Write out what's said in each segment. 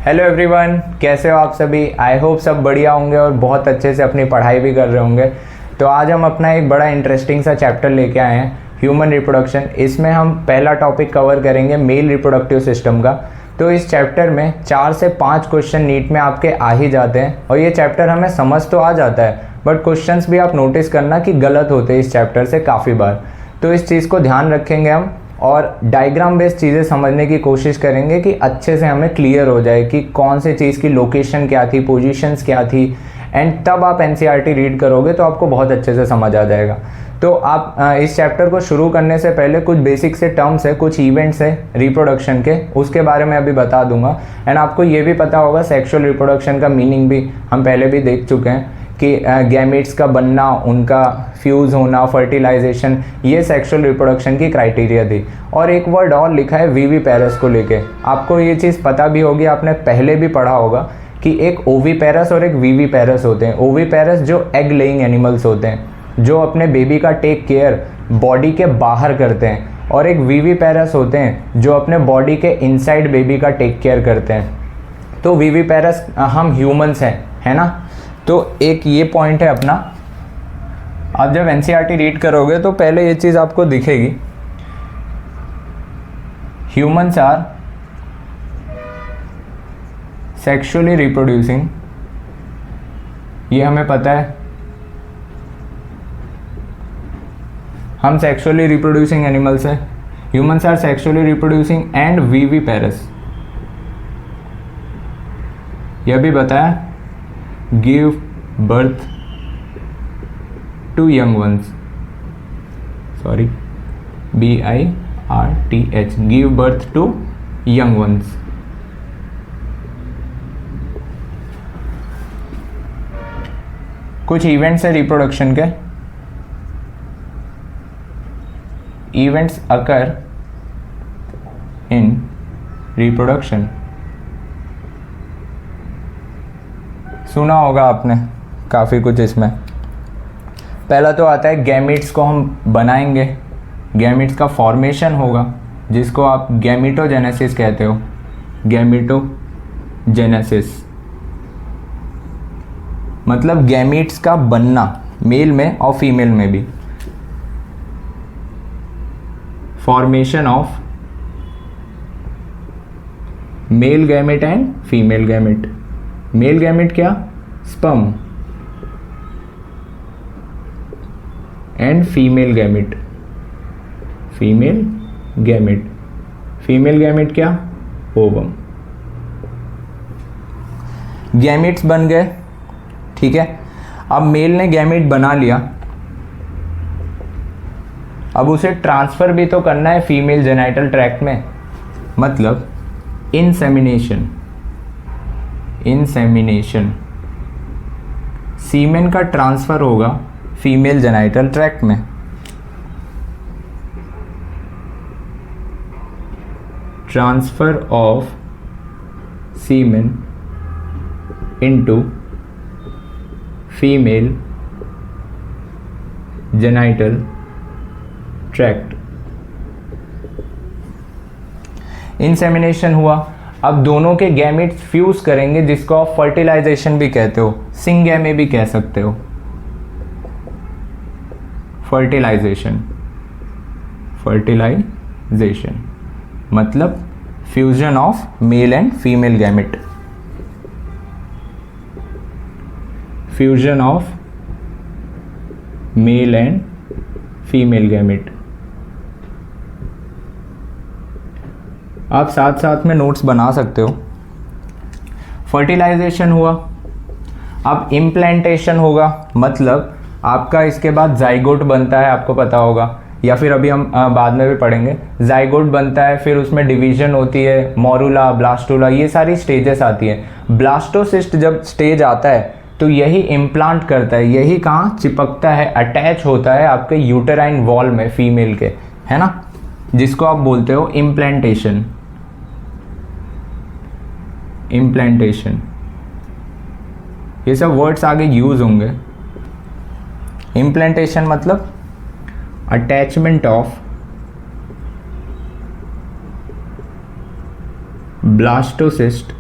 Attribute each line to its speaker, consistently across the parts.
Speaker 1: Hello everyone, कैसे हो आप सभी। आई होप सब बढ़िया होंगे और बहुत अच्छे से अपनी पढ़ाई भी कर रहे होंगे। तो आज हम अपना एक बड़ा इंटरेस्टिंग सा चैप्टर लेके आए हैं, ह्यूमन रिप्रोडक्शन। इसमें हम पहला टॉपिक कवर करेंगे मेल रिप्रोडक्टिव सिस्टम का। तो इस चैप्टर में 4 से 5 क्वेश्चन नीट में आपके आ ही जाते हैं और ये चैप्टर हमें समझ तो आ जाता है, बट क्वेश्चंस भी आप नोटिस करना कि गलत होते हैं इस चैप्टर से काफ़ी बार। तो इस चीज़ को ध्यान रखेंगे हम और डायग्राम बेस्ड चीज़ें समझने की कोशिश करेंगे कि अच्छे से हमें क्लियर हो जाए कि कौन से चीज़ की लोकेशन क्या थी, पोजीशंस क्या थी। एंड तब आप एनसीईआरटी रीड करोगे तो आपको बहुत अच्छे से समझ आ जाएगा। तो आप इस चैप्टर को शुरू करने से पहले कुछ बेसिक से टर्म्स है, कुछ इवेंट्स है रिप्रोडक्शन के, उसके बारे में अभी बता दूंगा। एंड आपको ये भी पता होगा सेक्सुअल रिप्रोडक्शन का मीनिंग भी हम पहले भी देख चुके हैं कि गैमेट्स का बनना, उनका फ्यूज़ होना, फर्टिलाइजेशन, ये सेक्सुअल रिप्रोडक्शन की क्राइटेरिया थी। और एक वर्ड और लिखा है विविपेरस को लेके। आपको ये चीज़ पता भी होगी, आपने पहले भी पढ़ा होगा कि एक ओविपेरस और एक विविपेरस होते हैं। ओविपेरस जो एग लेइंग एनिमल्स होते हैं, जो अपने बेबी का टेक केयर बॉडी के बाहर करते हैं, और एक विविपेरस होते हैं जो अपने बॉडी के इनसाइड बेबी का टेक केयर करते हैं। तो विविपेरस हम ह्यूमंस हैं, है ना। तो एक ये पॉइंट है अपना। आप जब एनसीईआरटी रीड करोगे तो पहले ये चीज़ आपको दिखेगी, ह्यूमंस आर सेक्सुअली रिप्रोड्यूसिंग, ये हमें पता है, हम सेक्सुअली रिप्रोड्यूसिंग एनिमल्स है। Humans are sexually reproducing and viviparous, यह भी बताया, give birth to young ones, sorry BIRTH, give birth to young ones. कुछ इवेंट्स है रिप्रोडक्शन के। इवेंट्स अकर इन रिप्रोडक्शन, सुना होगा आपने काफ़ी कुछ इसमें। पहला तो आता है गैमीट्स को हम बनाएंगे, गैमीट्स का फॉर्मेशन होगा जिसको आप गैमीटोजेनेसिस कहते हो, गैमीटोजेनेसिस मतलब गैमीट्स का बनना, मेल में और फीमेल में भी। Formation of male gamete and female gamete. Male gamete क्या, sperm, and female gamete, female gamete. Female gamete क्या, ओवम। गैमेट्स बन गए, ठीक है। अब मेल ने गैमेट बना लिया, अब उसे ट्रांसफर भी तो करना है फीमेल जेनाइटल ट्रैक्ट में, मतलब इंसेमिनेशन। इंसेमिनेशन, सीमेन का ट्रांसफर होगा फीमेल जेनाइटल ट्रैक्ट में। Transfer of semen into female genital tract. Insemination हुआ, अब दोनों के गैमेट्स फ्यूज करेंगे, जिसको आप फर्टिलाइजेशन भी कहते हो, सिंगैमे भी कह सकते हो। फर्टिलाइजेशन, फर्टिलाइजेशन मतलब fusion of male and female gamete. Fusion of male and female gamete. आप साथ साथ में नोट्स बना सकते हो। फर्टिलाइजेशन हुआ, अब इम्प्लांटेशन होगा, मतलब आपका इसके बाद जाइगोट बनता है, आपको पता होगा, या फिर अभी हम बाद में भी पढ़ेंगे। जाइगोट बनता है, फिर उसमें डिवीजन होती है, मोरूला, ब्लास्टूला, ये सारी स्टेजेस आती है। ब्लास्टोसिस्ट जब स्टेज आता है तो यही इम्प्लांट करता है, यही कहाँ चिपकता है, अटैच होता है आपके यूटेराइन वॉल में फीमेल के, है ना, जिसको आप बोलते हो इम्प्लांटेशन। इम्प्लांटेशन, ये सब वर्ड्स आगे यूज होंगे। इम्प्लांटेशन मतलब अटैचमेंट ऑफ ब्लास्टोसिस्ट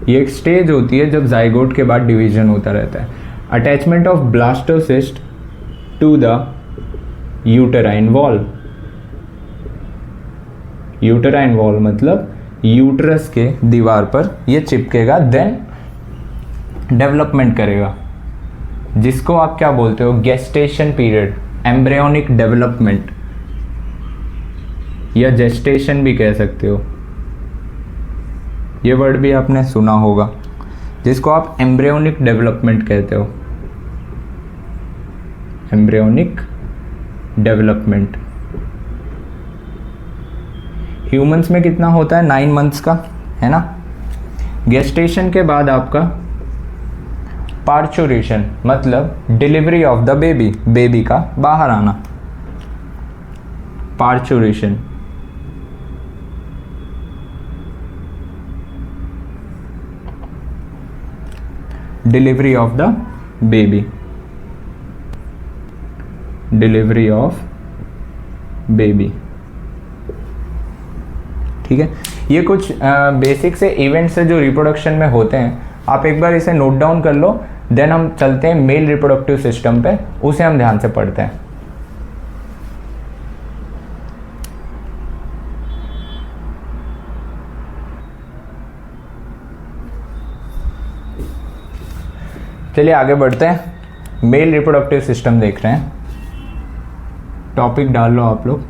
Speaker 1: ये एक स्टेज होती है जब जाइगोट के बाद डिवीजन होता रहता है। Attachment of blastocyst to the uterine wall. Uterine wall मतलब यूट्रस के दीवार पर ये चिपकेगा, देन डेवलपमेंट करेगा, जिसको आप क्या बोलते हो, गेस्टेशन पीरियड, एम्ब्रियोनिक डेवलपमेंट या जेस्टेशन भी कह सकते हो। ये वर्ड भी आपने सुना होगा, जिसको आप एम्ब्रियोनिक डेवलपमेंट कहते हो। एम्ब्रियोनिक डेवलपमेंट ह्यूमंस में कितना होता है, 9 मंथ्स का, है ना। गेस्टेशन के बाद आपका पार्चुरेशन मतलब delivery of the baby, baby का बाहर आना, parturition. Delivery of the baby, delivery of baby, ठीक है। ये कुछ बेसिक से इवेंट्स है जो रिप्रोडक्शन में होते हैं, आप एक बार इसे नोट डाउन कर लो, देन हम चलते हैं मेल रिप्रोडक्टिव सिस्टम पे, उसे हम ध्यान से पढ़ते हैं। चलिए आगे बढ़ते हैं। मेल रिप्रोडक्टिव सिस्टम देख रहे हैं, टॉपिक डाल लो आप लोग।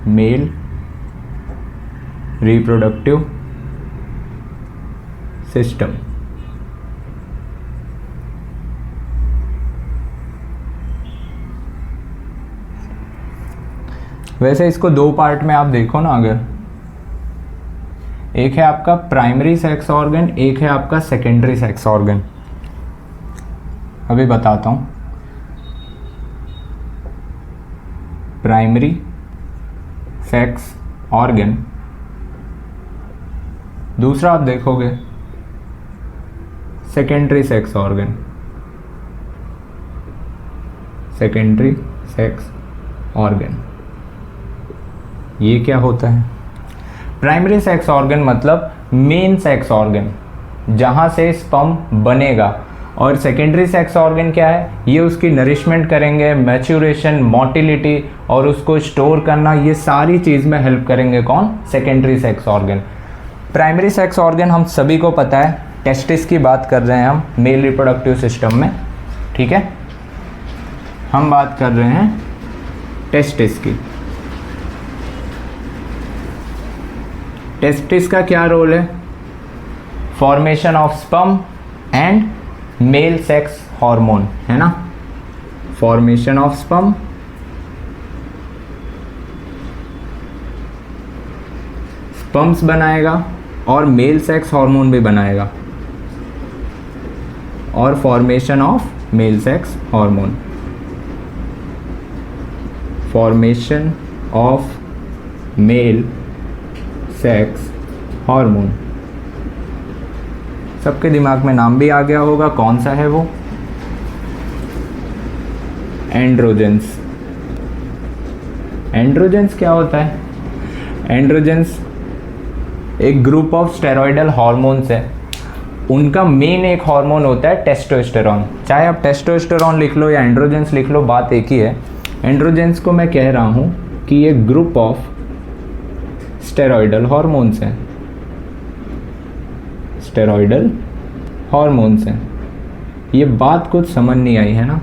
Speaker 1: Male reproductive system. वैसे इसको 2 पार्ट में आप देखो ना, अगर एक है आपका प्राइमरी सेक्स ऑर्गन, एक है आपका सेकेंडरी सेक्स ऑर्गन। अभी बताता हूं। प्राइमरी सेक्स ऑर्गन, दूसरा आप देखोगे secondary sex organ, secondary sex organ. ये क्या होता है? प्राइमरी सेक्स ऑर्गन मतलब मेन सेक्स ऑर्गन, जहां से स्पर्म बनेगा, और सेकेंडरी सेक्स ऑर्गन क्या है, ये उसकी नरिशमेंट करेंगे, मैच्योरेशन, मोटिलिटी और उसको स्टोर करना, ये सारी चीज़ में हेल्प करेंगे कौन? Secondary sex organ. Primary sex organ हम सभी को पता है, टेस्टिस की बात कर रहे हैं हम मेल रिप्रोडक्टिव सिस्टम में, ठीक है। हम बात कर रहे हैं टेस्टिस की। टेस्टिस का क्या रोल है? Formation of sperm and male sex hormone, है ना। फॉर्मेशन ऑफ स्पर्म, स्पर्म्स बनाएगा और मेल सेक्स हार्मोन भी बनाएगा, और formation of male sex hormone, formation of male sex hormone. सबके दिमाग में नाम भी आ गया होगा, कौन सा है वो? एंड्रोजेंस। एंड्रोजेंस क्या होता है? एंड्रोजेंस एक ग्रुप ऑफ स्टेरॉइडल हार्मोन्स है, उनका मेन एक हार्मोन होता है टेस्टोस्टेरॉन। चाहे आप टेस्टोस्टेरॉन लिख लो या एंड्रोजेंस लिख लो, बात एक ही है। एंड्रोजेंस को मैं कह रहा हूँ कि ये ग्रुप ऑफ स्टेरॉइडल हार्मोन्स हैं, स्टेरॉइडल हार्मोन्स हैं। ये बात कुछ समझ नहीं आई है ना?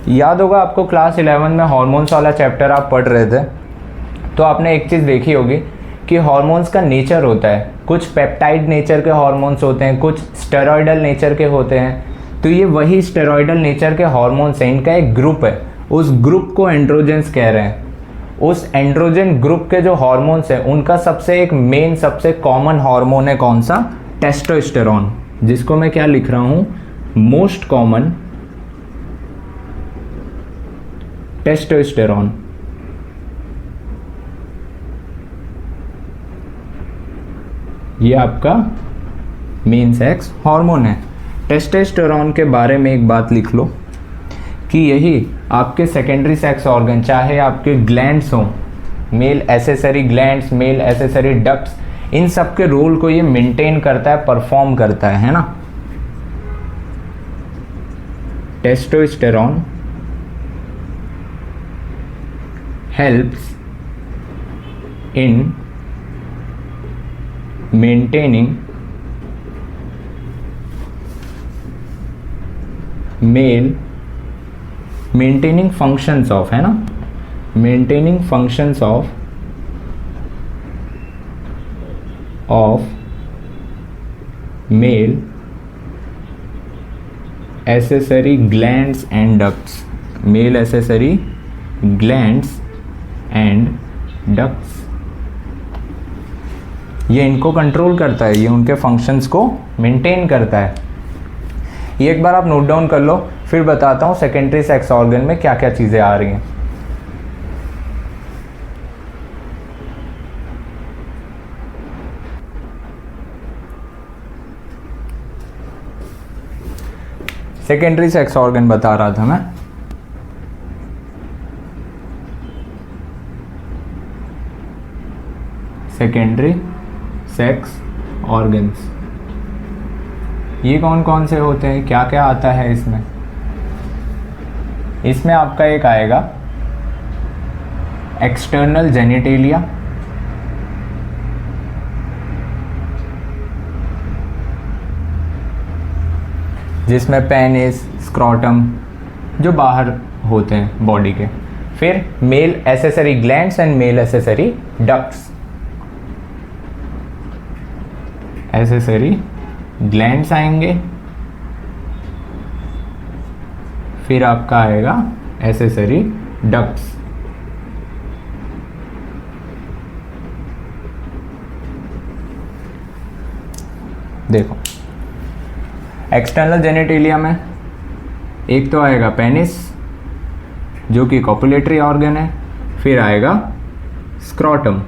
Speaker 1: याद होगा आपको क्लास 11 में हार्मोन्स वाला चैप्टर आप पढ़ रहे थे, तो आपने एक चीज़ देखी होगी कि हार्मोन्स का नेचर होता है, कुछ पेप्टाइड नेचर के हार्मोन्स होते हैं, कुछ स्टेरॉइडल नेचर के होते हैं। तो ये वही स्टेरॉइडल नेचर के हार्मोन्स हैं, इनका एक ग्रुप है, उस ग्रुप को एंड्रोजेंस कह रहे हैं। उस एंड्रोजन ग्रुप के जो हार्मोन्स हैं, उनका सबसे एक मेन, सबसे कॉमन हार्मोन है कौन सा? टेस्टोस्टेरॉन, जिसको मैं क्या लिख रहा हूं? Most common testosterone. ये आपका मेन सेक्स हार्मोन है। टेस्टोस्टेरॉन के बारे में एक बात लिख लो कि यही आपके सेकेंडरी सेक्स ऑर्गन, चाहे आपके ग्लैंड्स हों, male accessory glands, male accessory ducts, इन सब के रोल को ये मेंटेन करता है, परफॉर्म करता है ना। Testosterone helps in maintaining maintaining functions of, है ना, maintaining functions of male accessory glands and ducts, male accessory glands and ducts. ये इनको कंट्रोल करता है, ये उनके फंक्शंस को मेंटेन करता है। ये एक बार आप नोट डाउन कर लो, फिर बताता हूँ सेकेंडरी सेक्स ऑर्गन में क्या क्या चीज़ें आ रही हैं। सेकेंडरी सेक्स ऑर्गन बता रहा था मैं। सेकेंडरी सेक्स ऑर्गन्स, ये कौन कौन से होते हैं, क्या क्या आता है इसमें? इसमें आपका एक आएगा एक्सटर्नल जेनिटेलिया, जिसमें पेनिस, स्क्रॉटम जो बाहर होते हैं बॉडी के। फिर mail accessory glands and mail accessory ducts, accessory glands आएंगे। फिर आपका आएगा एसेसरी डक्ट्स। देखो एक्सटर्नल जेनिटेलिया में एक तो आएगा पेनिस जो कि कॉपुलेटरी ऑर्गन है, फिर आएगा स्क्रॉटम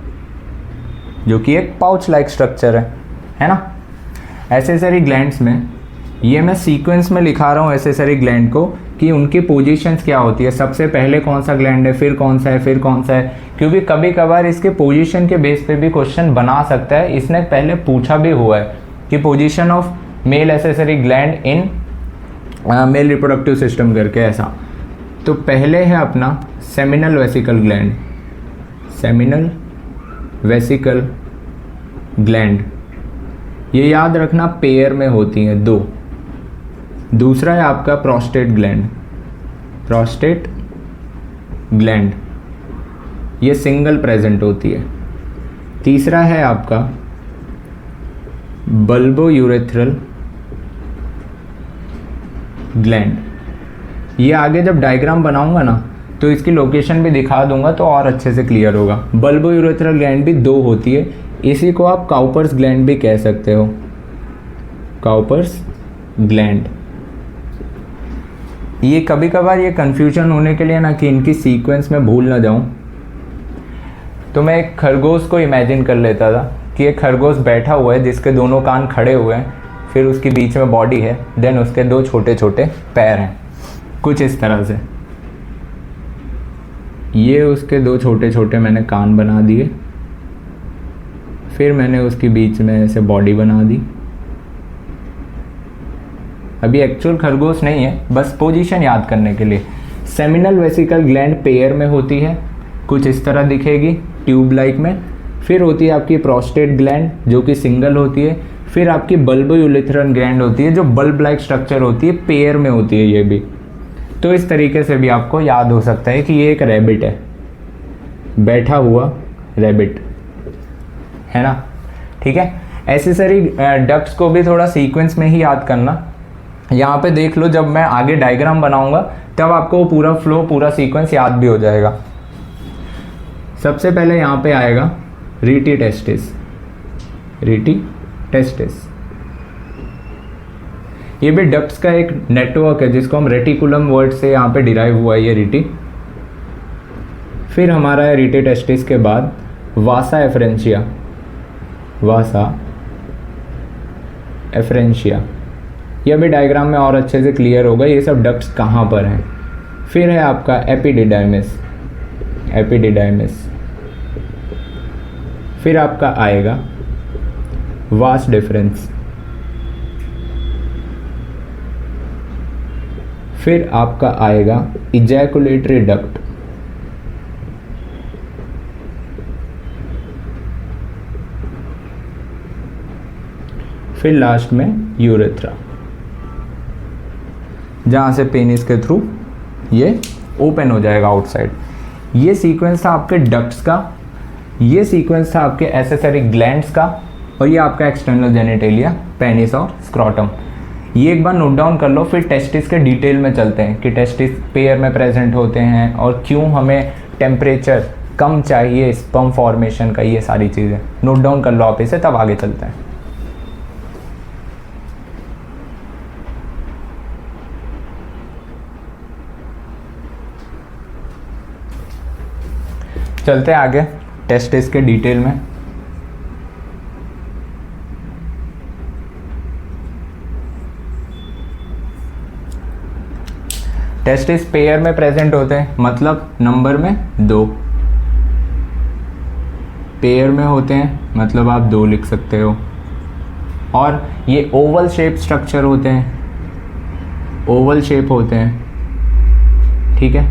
Speaker 1: जो कि एक पाउच लाइक स्ट्रक्चर है ना। एसेसरी ग्लैंड्स में ये मैं सीक्वेंस में लिखा रहा हूँ एसेसरी ग्लैंड को कि उनकी पोजीशंस क्या होती है, सबसे पहले कौन सा ग्लैंड है, फिर कौन सा है, फिर कौन सा है, क्योंकि कभी कभार इसके पोजीशन के बेस पे भी क्वेश्चन बना सकता है। इसने पहले पूछा भी हुआ है कि position of male accessory gland in male reproductive system करके, ऐसा। तो पहले है अपना seminal vesicle gland, seminal vesicle gland, ये याद रखना पेयर में होती हैं दो। दूसरा है आपका प्रोस्टेट ग्लैंड, प्रोस्टेट ग्लैंड ये सिंगल प्रेजेंट होती है। तीसरा है आपका बल्बो यूरेथ्रल ग्लैंड, ये आगे जब डायग्राम बनाऊंगा ना तो इसकी लोकेशन भी दिखा दूंगा तो और अच्छे से क्लियर होगा। बल्बो यूरेथ्रल ग्लैंड भी दो होती है, इसी को आप काउपर्स ग्लैंड भी कह सकते हो, काउपर्स ग्लैंड। ये कभी कभार ये कंफ्यूजन होने के लिए ना कि इनकी सीक्वेंस में भूल ना जाऊं, तो मैं एक खरगोश को इमेजिन कर लेता था कि एक खरगोश बैठा हुआ है जिसके दोनों कान खड़े हुए हैं, फिर उसके बीच में बॉडी है, देन उसके दो छोटे छोटे पैर हैं, कुछ इस तरह से। ये उसके दो छोटे छोटे मैंने कान बना दिए, फिर मैंने उसके बीच में ऐसे बॉडी बना दी। अभी एक्चुअल खरगोश नहीं है, बस पोजीशन याद करने के लिए। सेमिनल वेसिकल ग्लैंड पेयर में होती है, कुछ इस तरह दिखेगी ट्यूब लाइक में। फिर होती है आपकी प्रोस्टेट ग्लैंड जो कि सिंगल होती है। फिर आपकी बल्बो यूरेथ्रल ग्लैंड होती है जो बल्ब लाइक स्ट्रक्चर होती है, पेयर में होती है ये भी। तो इस तरीके से भी आपको याद हो सकता है कि ये एक रैबिट है, बैठा हुआ रैबिट है ना, ठीक है। एसेसरी डक्ट्स को भी थोड़ा सीक्वेंस में ही याद करना। यहाँ पे देख लो, जब मैं आगे डायग्राम बनाऊंगा तब आपको वो पूरा फ्लो, पूरा सीक्वेंस याद भी हो जाएगा। सबसे पहले यहाँ पे आएगा रीटी टेस्टिस, रीटी टेस्टिस। ये भी डक्ट्स का एक नेटवर्क है जिसको हम रेटिकुलम वर्ड से यहाँ पे डिराइव हुआ है ये रीटी। फिर हमारा है रीटी टेस्टिस के बाद वासा एफरेंशिया, वासा एफरेंशिया। यह भी डायग्राम में और अच्छे से क्लियर होगा ये सब डक्ट्स कहाँ पर हैं। फिर है आपका एपिडिडाइमिस, एपिडिडाइमिस। फिर आपका आएगा वास डिफरेंस। फिर आपका आएगा इजैकुलेटरी डक्ट। फिर लास्ट में यूरेथ्रा, जहाँ से पेनिस के थ्रू ये ओपन हो जाएगा आउटसाइड। ये सीक्वेंस था आपके डक्ट्स का, ये सीक्वेंस था आपके एसेसरी ग्लैंड्स का, और ये आपका एक्सटर्नल जेनिटेलिया, पेनिस और स्क्रॉटम। ये एक बार नोट डाउन कर लो, फिर टेस्टिस के डिटेल में चलते हैं कि टेस्टिस पेयर में प्रेजेंट होते हैं और क्यों हमें टेम्परेचर कम चाहिए स्पर्म फॉर्मेशन का। ये सारी चीज़ें नोट डाउन कर लो आप इसे, तब आगे चलते हैं। चलते हैं आगे टेस्टिस के डिटेल में। टेस्टिस पेयर में प्रेजेंट होते हैं, मतलब नंबर में 2। पेयर में होते हैं मतलब आप 2 लिख सकते हो। और ये ओवल शेप स्ट्रक्चर होते हैं, ओवल शेप होते हैं, ठीक है।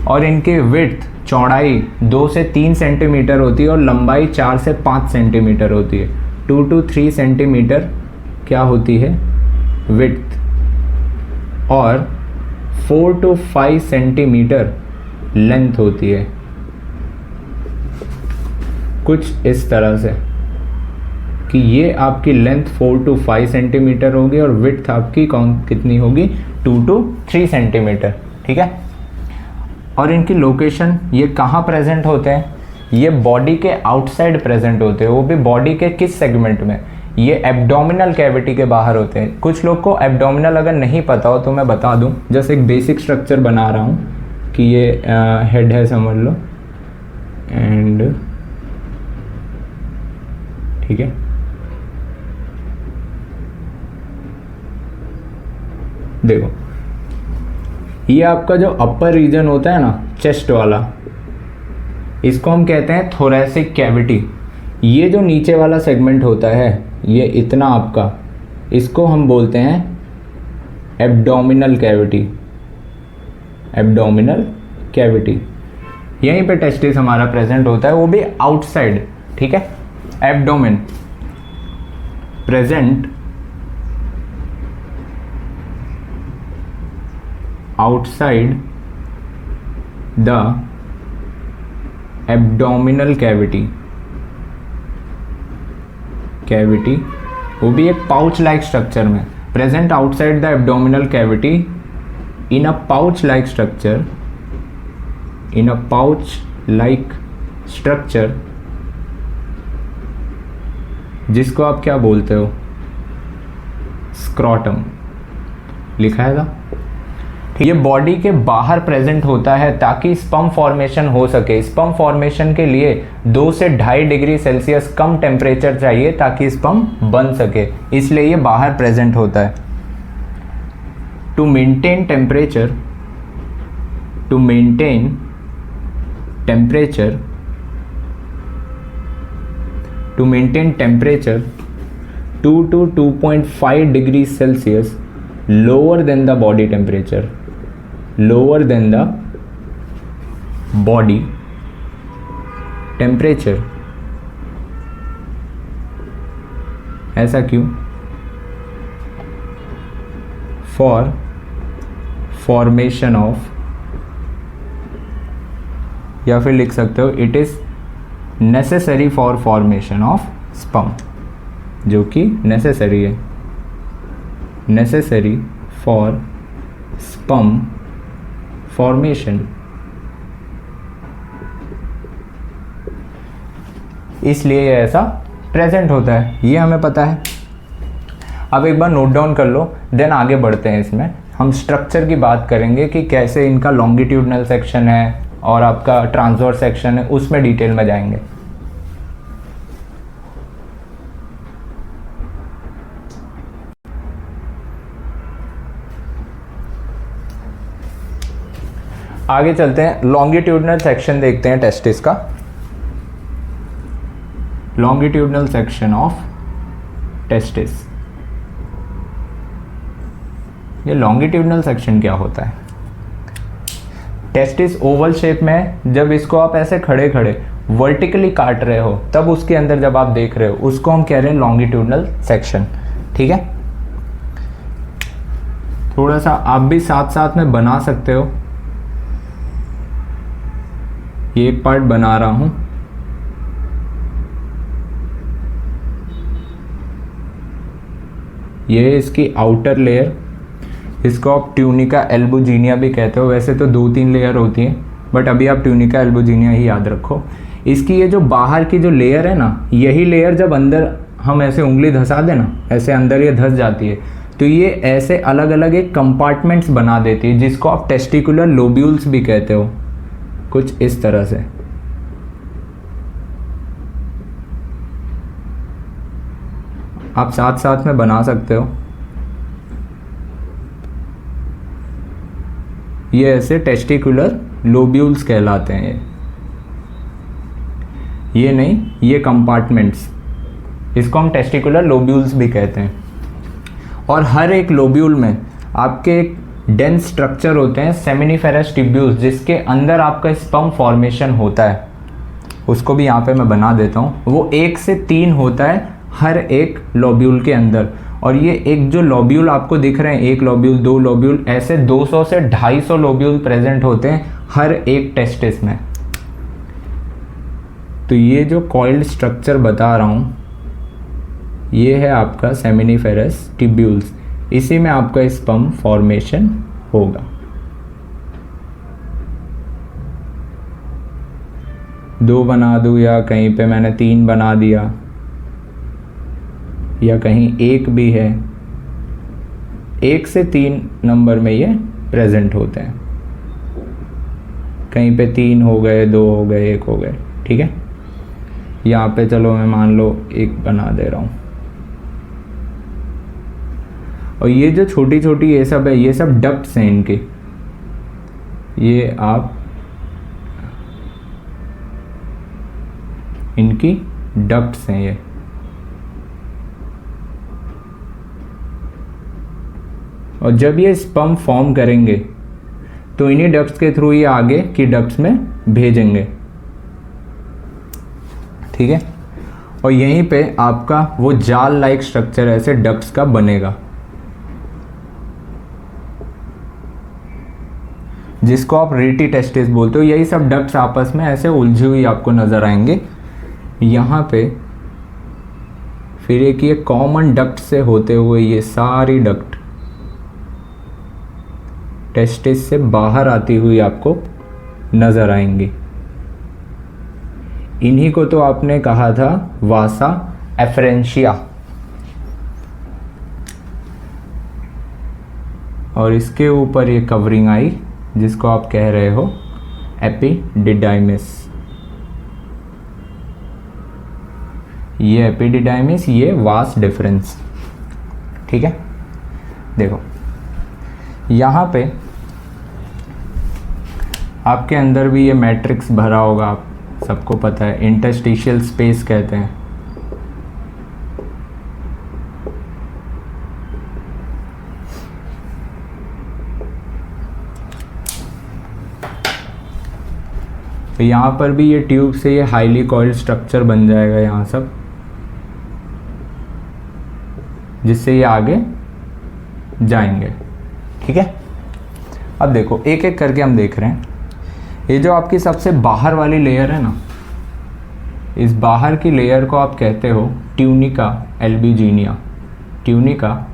Speaker 1: और इनकी विड्थ, चौड़ाई 2 से 3 सेंटीमीटर होती है और लंबाई 4 से 5 सेंटीमीटर होती है। 2 to 3 सेंटीमीटर क्या होती है विड्थ, और 4 to 5 सेंटीमीटर लेंथ होती है। कुछ इस तरह से कि ये आपकी लेंथ 4 to 5 सेंटीमीटर होगी और विड्थ आपकी कितनी होगी 2 to 3 सेंटीमीटर, ठीक है। और इनकी लोकेशन ये कहाँ प्रेजेंट होते हैं, ये बॉडी के आउटसाइड प्रेजेंट होते हैं। वो भी बॉडी के किस सेगमेंट में, ये एब्डोमिनल कैविटी के बाहर होते हैं। कुछ लोग को एब्डोमिनल अगर नहीं पता हो तो मैं बता दूं, जैसे एक बेसिक स्ट्रक्चर बना रहा हूँ कि ये हेड है समझ लो, एंड ठीक है, देखो ये आपका जो अपर रीजन होता है ना चेस्ट वाला, इसको हम कहते हैं थोरैसिक कैविटी। ये जो नीचे वाला सेगमेंट होता है ये इतना आपका, इसको हम बोलते हैं एब्डोमिनल कैविटी, एब्डोमिनल कैविटी। यहीं पे टेस्टिस हमारा प्रेजेंट होता है, वो भी आउटसाइड, ठीक है। Abdomen present outside the abdominal cavity, वो भी एक पाउच लाइक स्ट्रक्चर में present outside the abdominal cavity in a pouch like structure, in a pouch like structure, जिसको आप क्या बोलते हो, स्क्रॉटम लिखा है था। ये बॉडी के बाहर प्रेजेंट होता है ताकि स्पर्म फॉर्मेशन हो सके। स्पर्म फॉर्मेशन के लिए 2 से 2.5 डिग्री सेल्सियस कम टेम्परेचर चाहिए ताकि स्पर्म बन सके, इसलिए ये बाहर प्रेजेंट होता है। To maintain temperature, to maintain temperature, to maintain temperature 2 to 2.5 degree Celsius lower than the body temperature, lower than the body temperature। ऐसा क्यों? for formation of, या फिर लिख सकते हो it is necessary for formation of sperm, जो कि necessary है, necessary for sperm formation, इसलिए ये ऐसा प्रेजेंट होता है, ये हमें पता है। अब एक बार नोट डाउन कर लो, देन आगे बढ़ते हैं। इसमें हम स्ट्रक्चर की बात करेंगे कि कैसे इनका लॉन्गिट्यूडनल सेक्शन है और आपका ट्रांसवर्स सेक्शन है, उसमें डिटेल में जाएंगे। आगे चलते हैं, लॉन्गिट्यूडनल सेक्शन देखते हैं टेस्टिस का। Longitudinal section of testis. ये लॉन्गिट्यूडनल सेक्शन क्या होता है? टेस्टिस ओवल शेप में है, जब इसको आप ऐसे खड़े खड़े वर्टिकली काट रहे हो तब उसके अंदर जब आप देख रहे हो उसको हम कह रहे हैं लॉन्गिट्यूडनल सेक्शन। ठीक है, थोड़ा सा आप भी साथ साथ में बना सकते हो। ये एक पार्ट बना रहा हूं, ये इसकी आउटर लेयर, इसको आप ट्यूनिका एल्बुजिनिया भी कहते हो। वैसे तो 2-3 लेयर होती हैं, बट अभी आप ट्यूनिका एल्बुजिनिया ही याद रखो। इसकी ये जो बाहर की जो लेयर है ना, यही लेयर जब अंदर हम ऐसे उंगली धंसा दें ना, ऐसे अंदर ये धंस जाती है, तो ये ऐसे अलग अलग एक कंपार्टमेंट्स बना देती है, जिसको आप टेस्टिकुलर लोब्यूल्स भी कहते हो, कुछ इस तरह से। आप साथ साथ में बना सकते हो। ये ऐसे टेस्टिकुलर लोब्यूल्स कहलाते हैं। ये नहीं, ये कंपार्टमेंट्स, इसको हम टेस्टिकुलर लोब्यूल्स भी कहते हैं। और हर एक लोब्यूल में आपके एक डेंस स्ट्रक्चर होते हैं, सेमिनिफेरस ट्यूब्यूल्स, जिसके अंदर आपका स्पर्म फॉर्मेशन होता है। उसको भी यहाँ पे मैं बना देता हूँ। वो 1 से 3 होता है हर एक लोब्यूल के अंदर। और ये एक जो लोब्यूल आपको दिख रहे हैं, 1 लोब्यूल, 2 लोब्यूल, ऐसे 200 से 250 लोब्यूल प्रेजेंट होते हैं हर एक टेस्टिस में। तो ये जो कॉइल्ड स्ट्रक्चर बता रहा हूँ, ये है आपका सेमिनिफेरस ट्यूब्यूल्स। इसी में आपका स्पर्म फॉर्मेशन होगा। दो बना दूँ या कहीं पे मैंने 3 बना दिया, या कहीं 1 भी है। 1 से 3 नंबर में ये प्रेजेंट होते हैं। कहीं पे 3 हो गए, 2 हो गए, 1 हो गए। ठीक है, यहाँ पे चलो मैं मान लो 1 बना दे रहा हूँ। और ये जो छोटी छोटी ये सब है, ये सब डक्ट्स हैं इनके। ये आप इनकी डक्ट्स हैं ये। और जब ये स्पर्म फॉर्म करेंगे तो इन्हीं डक्ट्स के थ्रू ये आगे की डक्ट्स में भेजेंगे। ठीक है, और यहीं पे आपका वो जाल लाइक स्ट्रक्चर ऐसे डक्ट्स का बनेगा, जिसको आप रेटी टेस्टिस बोलते हो। यही सब डक्ट्स आपस में ऐसे उलझी हुई आपको नजर आएंगे। यहाँ पे फिर एक ये कॉमन डक्ट से होते हुए ये सारी डक्ट टेस्टिस से बाहर आती हुई आपको नजर आएंगी। इन्हीं को तो आपने कहा था वासा एफरेंशिया। और इसके ऊपर ये कवरिंग आई, जिसको आप कह रहे हो एपिडिडाइमिस। ये एपिडिडाइमिस, ये वास डिफरेंस। ठीक है, देखो यहाँ पे आपके अंदर भी ये मैट्रिक्स भरा होगा, आप सबको पता है, इंटरस्टिशियल स्पेस कहते हैं। तो यहाँ पर भी ये ट्यूब से ये हाईली कॉइल्ड स्ट्रक्चर बन जाएगा यहाँ सब, जिससे ये आगे जाएंगे। ठीक है, अब देखो एक एक करके हम देख रहे हैं। ये जो आपकी सबसे बाहर वाली लेयर है ना, इस बाहर की लेयर को आप कहते हो ट्यूनिका एल्बुजिनिया। ट्यूनिका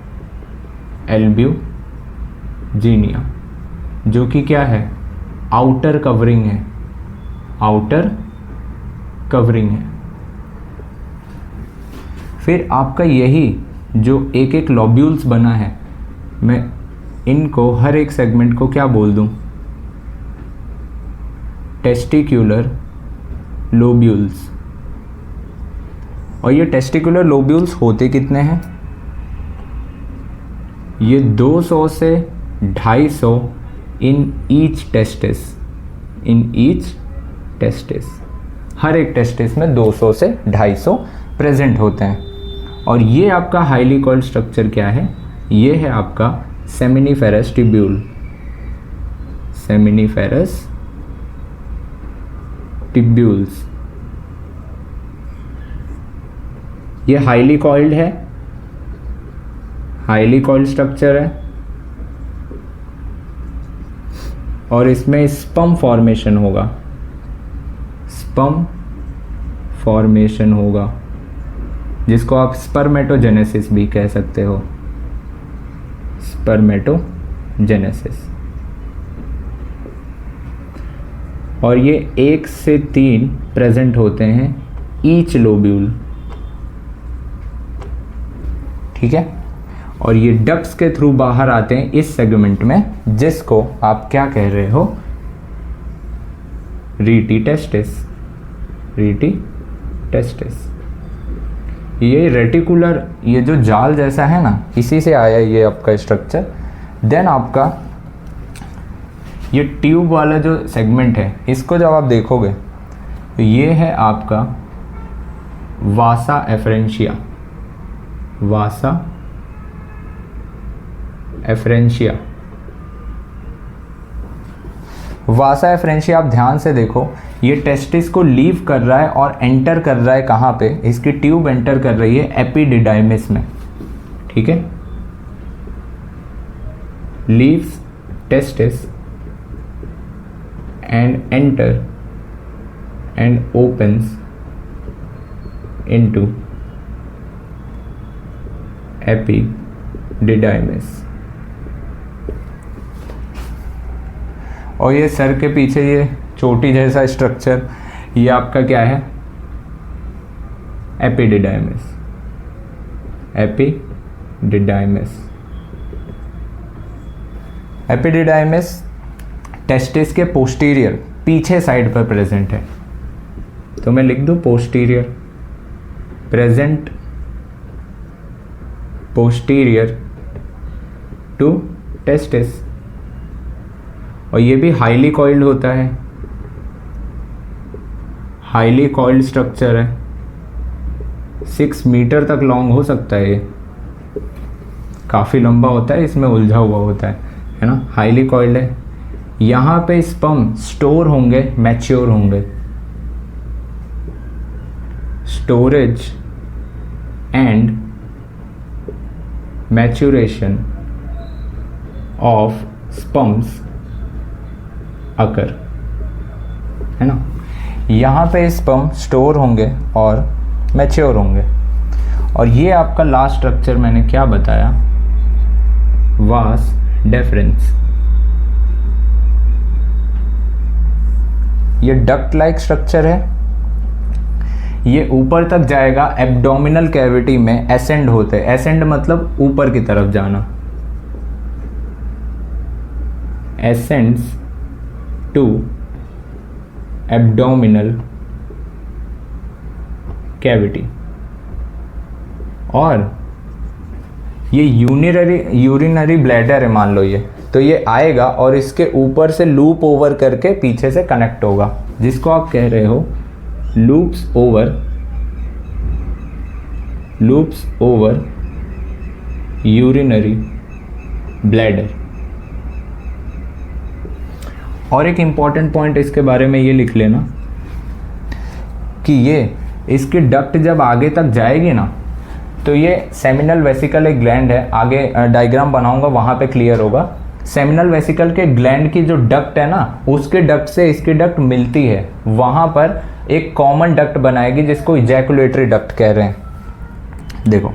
Speaker 1: एल्बुजिनिया, जो कि क्या है, आउटर कवरिंग है। आउटर कवरिंग है। फिर आपका यही जो एक एक लॉब्यूल्स बना है, मैं इनको हर एक सेगमेंट को क्या बोल दूं, टेस्टिक्युलर लोब्यूल्स। और ये टेस्टिकुलर लोब्यूल्स होते कितने हैं, ये 200 से 250 in each testis. In each testis, हर एक टेस्टिस में 200 से 250 प्रेजेंट होते हैं। और ये आपका हाईली कॉइल्ड स्ट्रक्चर क्या है, ये है आपका सेमिनिफेरस ट्यूब्यूल, सेमिनिफेरस ट्यूब्यूल्स। ये हाईली कॉइल्ड है, हाईली कॉइल्ड स्ट्रक्चर है और इसमें स्पर्म फॉर्मेशन होगा, स्पर्म फॉर्मेशन होगा, जिसको आप स्पर्मेटोजेनेसिस भी कह सकते हो, स्पर्मेटोजेनेसिस। और ये 1 से 3 प्रेजेंट होते हैं ईच लोब्यूल, ठीक है। और ये डक्ट्स के थ्रू बाहर आते हैं इस सेगमेंट में, जिसको आप क्या कह रहे हो, रीटी टेस्टिस, रीटी टेस्टिस। ये रेटिकुलर, ये जो जाल जैसा है ना, इसी से आया ये आपका स्ट्रक्चर। देन आपका ये ट्यूब वाला जो सेगमेंट है, इसको जब आप देखोगे तो ये है आपका वासा एफरेंशिया, वासा एफरेंशिया। वासा एफरेंशिया आप ध्यान से देखो, ये टेस्टिस को लीव कर रहा है और एंटर कर रहा है कहाँ पे, इसकी ट्यूब एंटर कर रही है एपिडिडाइमिस में, ठीक है। Leaves testis and enter and opens into epididymis. और ये सर के पीछे ये चोटी जैसा स्ट्रक्चर, ये आपका क्या है, एपिडिडाइमिस, एपिडिडाइमिस। एपिडिडाइमिस टेस्टिस के पोस्टीरियर, पीछे साइड पर प्रेजेंट है, तो मैं लिख दूं posterior, present posterior to testis. और ये भी हाईली कॉइल्ड होता है, हाईली कॉइल्ड स्ट्रक्चर है, 6 मीटर तक लॉन्ग हो सकता है, ये काफ़ी लंबा होता है, इसमें उलझा हुआ होता है ना, हाईली कॉइल्ड है। यहाँ पे स्पर्म स्टोर होंगे, मैच्योर होंगे, storage and maturation of sperms occur, है ना। यहाँ पे स्पर्म स्टोर होंगे और मैच्योर होंगे। और ये आपका लास्ट स्ट्रक्चर मैंने क्या बताया, वास डेफरेंस। ये डक्ट लाइक स्ट्रक्चर है, ये ऊपर तक जाएगा, एब्डोमिनल कैविटी में एसेंड होते हैं, एसेंड मतलब ऊपर की तरफ जाना, एसेंड्स टू एब्डोमिनल कैविटी। और ये यूरिनरी ब्लैडर है मान लो ये, तो ये आएगा और इसके ऊपर से लूप ओवर करके पीछे से कनेक्ट होगा, जिसको आप कह रहे हो लूप्स ओवर यूरिनरी ब्लैडर। और एक इम्पॉर्टेंट पॉइंट इसके बारे में ये लिख लेना कि ये इसकी डक्ट जब आगे तक जाएगी ना, तो ये सेमिनल वेसिकल एक ग्लैंड है, आगे डायग्राम बनाऊंगा वहाँ पे क्लियर होगा। सेमिनल वेसिकल के ग्लैंड की जो डक्ट है ना, उसके डक्ट से इसकी डक्ट मिलती है, वहाँ पर एक कॉमन डक्ट बनाएगी जिसको इजैकुलेटरी डक्ट कह रहे हैं। देखो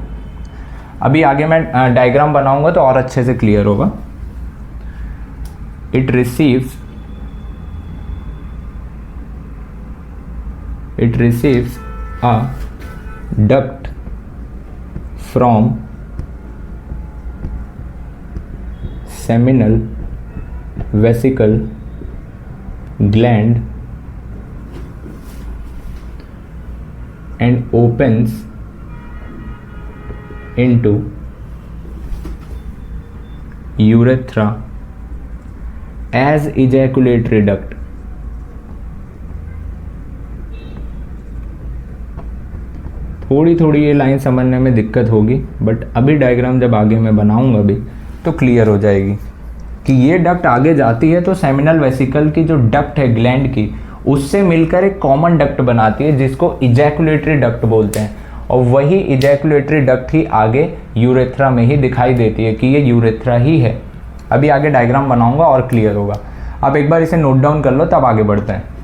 Speaker 1: अभी आगे मैं डायग्राम बनाऊंगा तो और अच्छे से क्लियर होगा। It receives a duct from seminal vesicle gland and opens into urethra as ejaculatory duct, थोड़ी थोड़ी ये लाइन समझने में दिक्कत होगी, बट अभी डायग्राम जब आगे मैं बनाऊंगा भी तो क्लियर हो जाएगी कि ये डक्ट आगे जाती है तो सेमिनल वेसिकल की जो डक्ट है ग्लैंड की, उससे मिलकर एक कॉमन डक्ट बनाती है जिसको इजैकुलेटरी डक्ट बोलते हैं, और वही इजैकुलेटरी डक्ट ही आगे यूरेथ्रा में ही दिखाई देती है कि ये यूरेथ्रा ही है। अभी आगे डायग्राम बनाऊंगा और क्लियर होगा। आप एक बार इसे नोट डाउन कर लो तब आगे बढ़ते हैं।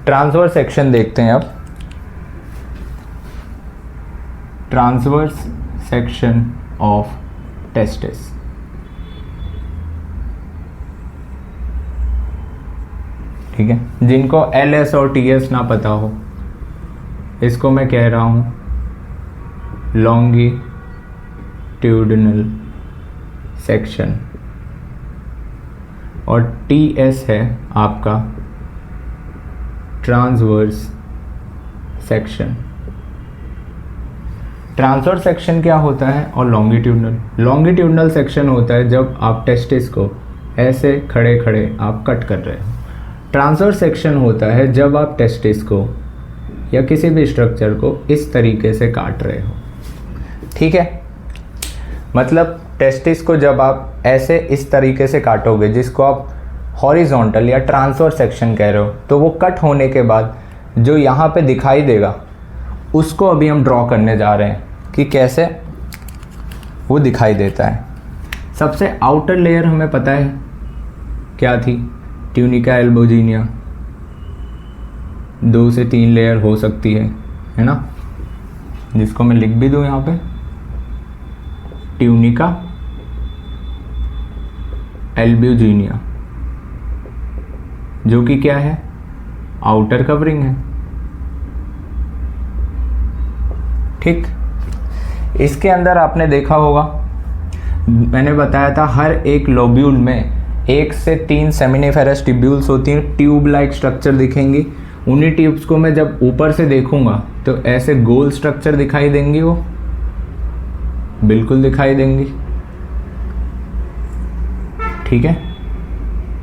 Speaker 1: ट्रांसवर्स सेक्शन देखते हैं अब। Transverse section of testis. ठीक है, जिनको LS और TS ना पता हो, इसको मैं कह रहा हूँ लॉन्गिट्यूडिनल सेक्शन, और TS है आपका ट्रांसवर्स सेक्शन। ट्रांसवर्स सेक्शन क्या होता है और लॉन्गिट्यूडिनल सेक्शन होता है जब आप टेस्टिस को ऐसे खड़े खड़े आप कट कर रहे हो। ट्रांसवर्स सेक्शन होता है जब आप टेस्टिस को या किसी भी स्ट्रक्चर को इस तरीके से काट रहे हो। ठीक है, मतलब टेस्टिस को जब आप ऐसे इस तरीके से काटोगे जिसको आप हॉरिजॉन्टल या ट्रांसवर्स सेक्शन कह रहे हो, तो वो कट होने के बाद जो यहाँ पे दिखाई देगा उसको अभी हम ड्रॉ करने जा रहे हैं कि कैसे वो दिखाई देता है। सबसे आउटर लेयर हमें पता है क्या थी, ट्यूनिका एल्बोजिनिया। 2 से 3 लेयर हो सकती है ना, जिसको मैं लिख भी दूँ यहाँ पे, ट्यूनिका एल्बोजिनिया, जो कि क्या है, आउटर कवरिंग है। ठीक, इसके अंदर आपने देखा होगा, मैंने बताया था हर एक लोब्यूल में 1 से 3 सेमिनिफेरस ट्यूब्यूल्स होती हैं, ट्यूब लाइक स्ट्रक्चर दिखेंगी। उन्हीं ट्यूब्स को मैं जब ऊपर से देखूंगा तो ऐसे गोल स्ट्रक्चर दिखाई देंगी, वो बिल्कुल दिखाई देंगी। ठीक है,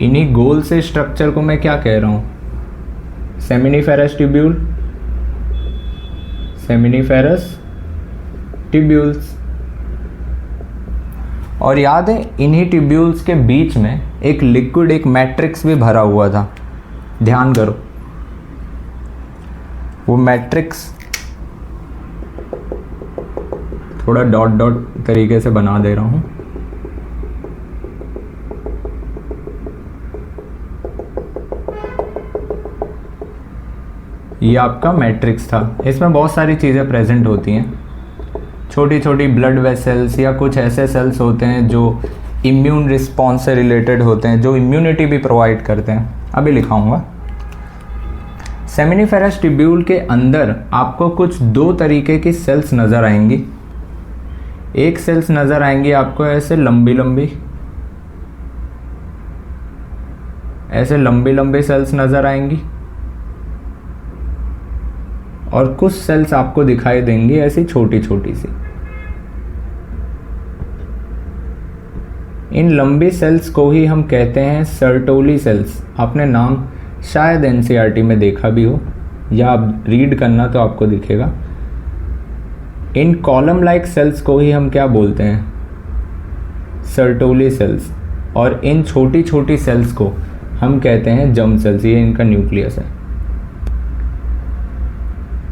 Speaker 1: इन्हीं गोल से स्ट्रक्चर को मैं क्या कह रहा हूं, सेमिनिफेरस ट्यूब्यूल, सेमिनिफेरस ट्यूब्यूल्स। और याद है इन्हीं ट्यूब्यूल्स के बीच में एक लिक्विड, एक मैट्रिक्स भी भरा हुआ था, ध्यान करो। वो मैट्रिक्स थोड़ा डॉट डॉट तरीके से बना दे रहा हूं। ये आपका मैट्रिक्स था, इसमें बहुत सारी चीज़ें प्रेजेंट होती हैं, छोटी छोटी ब्लड वेसल्स या कुछ ऐसे सेल्स होते हैं जो इम्यून रिस्पॉन्स से रिलेटेड होते हैं, जो इम्यूनिटी भी प्रोवाइड करते हैं। अभी लिखाऊंगा। सेमिनिफेरस ट्यूब्यूल के अंदर आपको कुछ 2 तरीके की सेल्स नज़र आएंगी। एक सेल्स नज़र आएंगी आपको ऐसे लंबी लंबी, ऐसे लंबी लंबी सेल्स नज़र आएंगी, और कुछ सेल्स आपको दिखाई देंगी ऐसी छोटी छोटी सी। इन लंबी सेल्स को ही हम कहते हैं सर्टोली सेल्स। आपने नाम शायद NCERT में देखा भी हो, या आप रीड करना तो आपको दिखेगा। इन कॉलम लाइक सेल्स को ही हम क्या बोलते हैं, सर्टोली सेल्स। और इन छोटी छोटी सेल्स को हम कहते हैं जर्म सेल्स। ये इनका न्यूक्लियस है।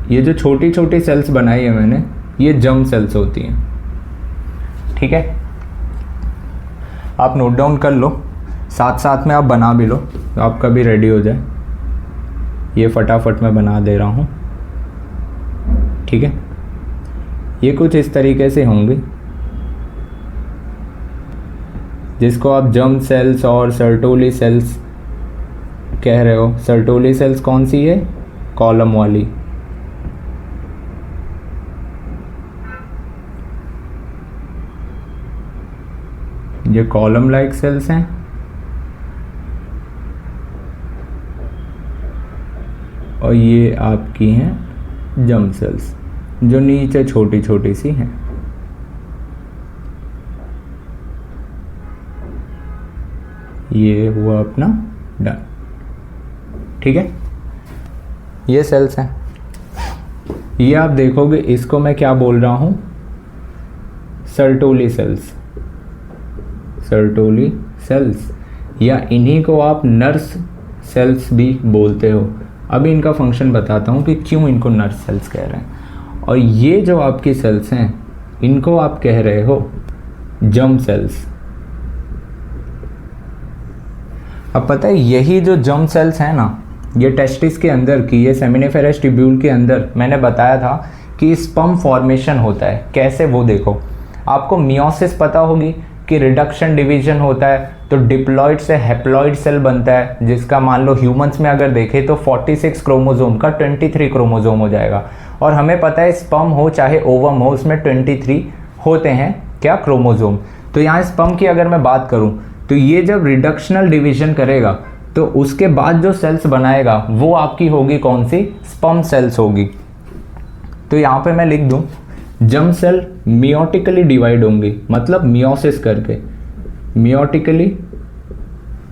Speaker 1: ये जो छोटी छोटी सेल्स बनाई है मैंने, ये जर्म सेल्स होती हैं। ठीक है, आप नोट डाउन कर लो, साथ साथ में आप बना भी लो तो आपका भी रेडी हो जाए। ये फटाफट मैं बना दे रहा हूँ। ठीक है, ये कुछ इस तरीके से होंगे, जिसको आप जर्म सेल्स और सर्टोली सेल्स कह रहे हो। सर्टोली सेल्स कौन सी है, कॉलम वाली। ये कॉलम लाइक सेल्स हैं, और ये आपकी हैं जर्म सेल्स, जो नीचे छोटी छोटी सी हैं। ये हुआ अपना डन। ठीक है, ये सेल्स हैं। ये आप देखोगे इसको मैं क्या बोल रहा हूँ, सर्टोली सेल्स, सर्टोली सेल्स, या इन्हीं को आप नर्स सेल्स भी बोलते हो। अभी इनका फंक्शन बताता हूँ कि क्यों इनको नर्स सेल्स कह रहे हैं। और ये जो आपकी सेल्स हैं इनको आप कह रहे हो जर्म सेल्स। अब पता है यही जो जर्म सेल्स हैं ना, ये टेस्टिस के अंदर की, ये सेमिनिफेरस ट्यूब्यूल के अंदर मैंने बताया था कि स्पर्म फॉर्मेशन होता है। कैसे, वो देखो। आपको मियोसिस पता होगी कि रिडक्शन डिवीजन होता है, तो डिप्लॉइड से हैप्लॉइड सेल बनता है, जिसका मान लो ह्यूमंस में अगर देखें तो 46 क्रोमोसोम का 23 क्रोमोसोम हो जाएगा। और हमें पता है स्पर्म हो चाहे ओवम हो, उसमें 23 होते हैं क्या, क्रोमोसोम। तो यहाँ स्पर्म की अगर मैं बात करूँ तो ये जब रिडक्शनल डिवीजन करेगा तो उसके बाद जो सेल्स बनाएगा वो आपकी होगी कौन सी, स्पर्म सेल्स होगी। तो यहाँ पे मैं लिख दूं जर्म सेल मियोटिकली डिवाइड होंगी, मतलब मियोसिस करके, meiotically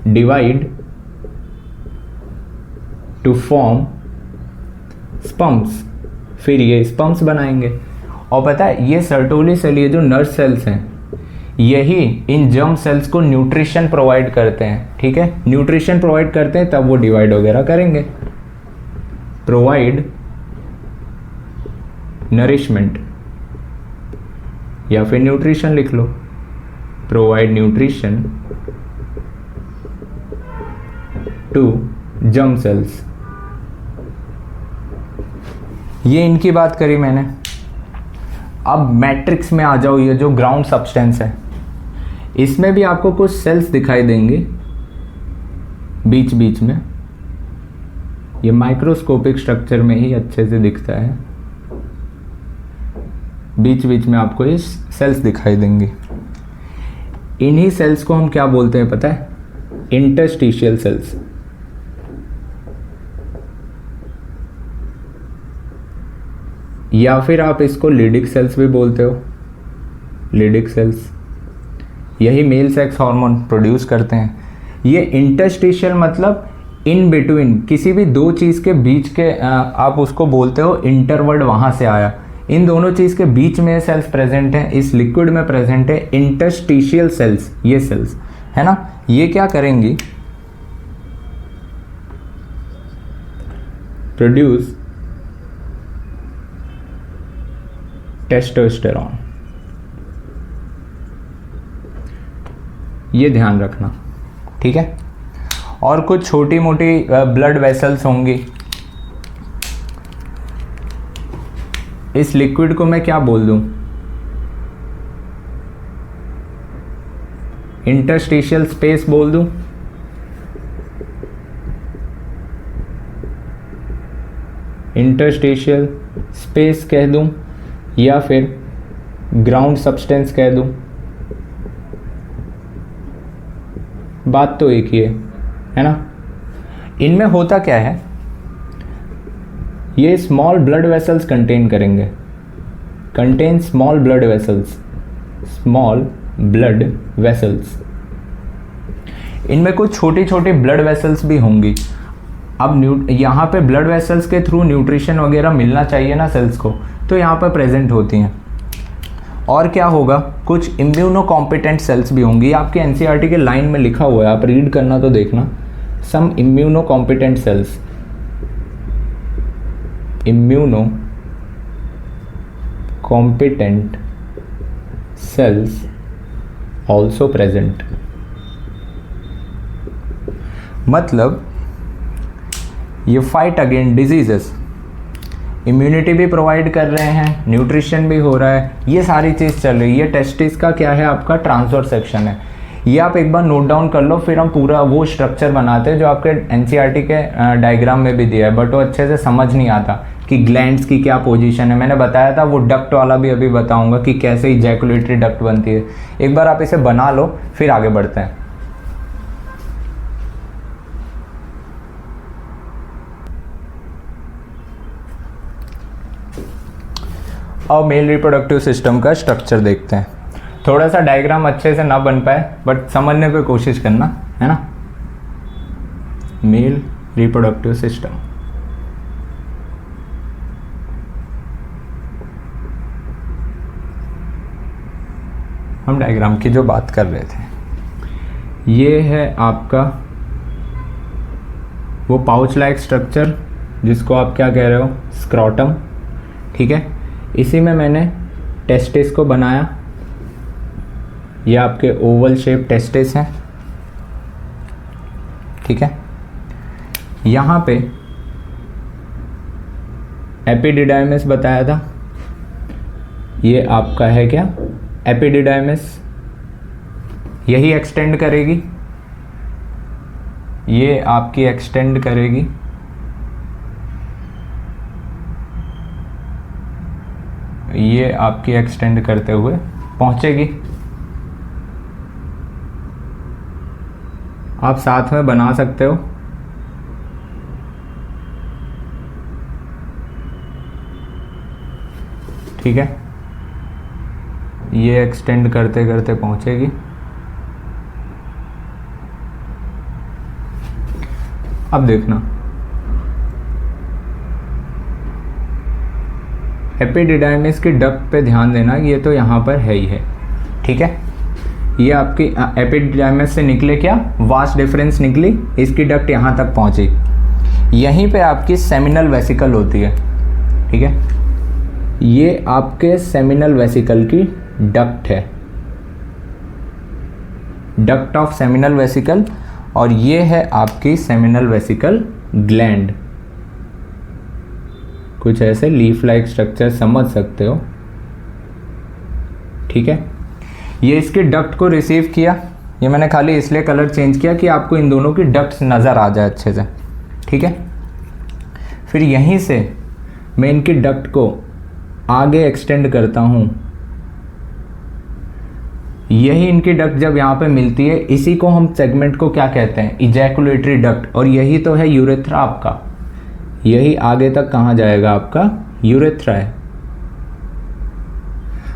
Speaker 1: divide two form sperms, फिर ये स्पर्म्स बनाएंगे। और पता है ये सर्टोली सेल, ये जो नर्स सेल्स हैं, यही इन जर्म सेल्स को न्यूट्रिशन प्रोवाइड करते हैं। ठीक है, न्यूट्रिशन प्रोवाइड करते हैं तब वो डिवाइड वगैरह करेंगे। प्रोवाइड नरिशमेंट, या फिर न्यूट्रिशन लिख लो, provide nutrition to germ cells. ये इनकी बात करी मैंने। अब मैट्रिक्स में आ जाओ, ये जो ग्राउंड सब्सटेंस है इसमें भी आपको कुछ सेल्स दिखाई देंगे बीच बीच में। ये माइक्रोस्कोपिक स्ट्रक्चर में ही अच्छे से दिखता है, बीच बीच में आपको ये सेल्स दिखाई देंगे। इन्हीं सेल्स को हम क्या बोलते हैं पता है, इंटरस्टिशियल सेल्स। या फिर आप इसको लिडिक सेल्स भी बोलते हो, लिडिक सेल्स। यही मेल सेक्स हार्मोन प्रोड्यूस करते हैं। ये इंटरस्टिशियल मतलब इन बिटवीन, किसी भी दो चीज़ के बीच के, आप उसको बोलते हो इंटरवर्ड, वहाँ से आया। इन दोनों चीज़ के बीच में सेल्स प्रेजेंट हैं, इस लिक्विड में प्रेजेंट है इंटरस्टिशियल सेल्स, ये सेल्स है ना। ये क्या करेंगी, प्रोड्यूस टेस्टोस्टेरॉन। ये ध्यान रखना, ठीक है। और कुछ छोटी मोटी ब्लड वेसल्स होंगी। इस लिक्विड को मैं क्या बोल दूं, इंटरस्टिशियल स्पेस बोल दूं, इंटरस्टिशियल स्पेस कह दूं, या फिर ग्राउंड सब्सटेंस कह दूं, बात तो एक ही है ना। इनमें होता क्या है, ये स्मॉल ब्लड वेसल्स कंटेन करेंगे, contain small blood vessels, small blood vessels. इनमें कुछ छोटी छोटी ब्लड वेसल्स भी होंगी। अब यहाँ पे ब्लड वेसल्स के थ्रू न्यूट्रिशन वगैरह मिलना चाहिए ना सेल्स को, तो यहाँ पर प्रेजेंट होती हैं। और क्या होगा, कुछ इम्यूनो कॉम्पिटेंट सेल्स भी होंगी। आपके एनसीईआरटी के लाइन में लिखा हुआ है, आप रीड करना तो देखना, some immunocompetent cells, immunocompetent cells also present. मतलब ये फाइट अगेंस्ट डिजीजेस, इम्यूनिटी भी प्रोवाइड कर रहे हैं, न्यूट्रिशन भी हो रहा है, ये सारी चीज़ चल रही है। ये टेस्टिस का क्या है, आपका ट्रांसवर्स सेक्शन है। ये आप एक बार नोट डाउन कर लो, फिर हम पूरा वो स्ट्रक्चर बनाते हैं जो आपके एनसीईआरटी के डायग्राम में भी दिया है, बट वो अच्छे से समझ नहीं आता कि ग्लैंड्स की क्या पोजीशन है। मैंने बताया था, वो डक्ट वाला भी अभी बताऊंगा कि कैसे इजैकुलेटरी डक्ट बनती है। एक बार आप इसे बना लो, फिर आगे बढ़ते हैं। और मेल रिप्रोडक्टिव सिस्टम का स्ट्रक्चर देखते हैं। थोड़ा सा डायग्राम अच्छे से ना बन पाए, बट समझने की कोशिश करना, है ना। Male reproductive system. हम डायग्राम की जो बात कर रहे थे, ये है आपका वो पाउच लाइक स्ट्रक्चर जिसको आप क्या कह रहे हो, स्क्रॉटम। ठीक है, इसी में मैंने टेस्टिस को बनाया। ये आपके ओवल शेप टेस्टिस हैं। ठीक है, यहाँ पे एपिडिडाइमिस बताया था, ये आपका है क्या, एपिडिडाइमिस। यही एक्सटेंड करेगी, ये आपकी एक्सटेंड करेगी। ये आपकी एक्सटेंड करते हुए पहुंचेगी। आप साथ में बना सकते हो। ठीक है, ये एक्सटेंड करते करते पहुंचेगी। अब देखना, एपिडिडाइमिस की डक्ट पे ध्यान देना, ये तो यहाँ पर है ही है। ठीक है, ये आपकी एपिडिडाइमिस से निकले क्या, वास्ट डिफरेंस निकली, इसकी डक्ट यहाँ तक पहुँची। यहीं पे आपकी सेमिनल वेसिकल होती है। ठीक है, ये आपके सेमिनल वेसिकल की डक्ट है, डक्ट ऑफ सेमिनल वेसिकल। और ये है आपकी सेमिनल वेसिकल ग्लैंड। कुछ ऐसे लीफ लाइक स्ट्रक्चर समझ सकते हो। ठीक है, ये इसके डक्ट को रिसीव किया। ये मैंने खाली इसलिए कलर चेंज किया कि आपको इन दोनों की डक्ट्स नज़र आ जाए अच्छे से। ठीक है, फिर यहीं से मैं इनकी डक्ट को आगे एक्सटेंड करता हूँ। यही इनकी डक्ट जब यहाँ पे मिलती है, इसी को हम सेगमेंट को क्या कहते हैं, इजैकुलेटरी डक्ट। और यही तो है यूरेथ्रा आपका। यही आगे तक कहाँ जाएगा, आपका यूरेथ्रा है।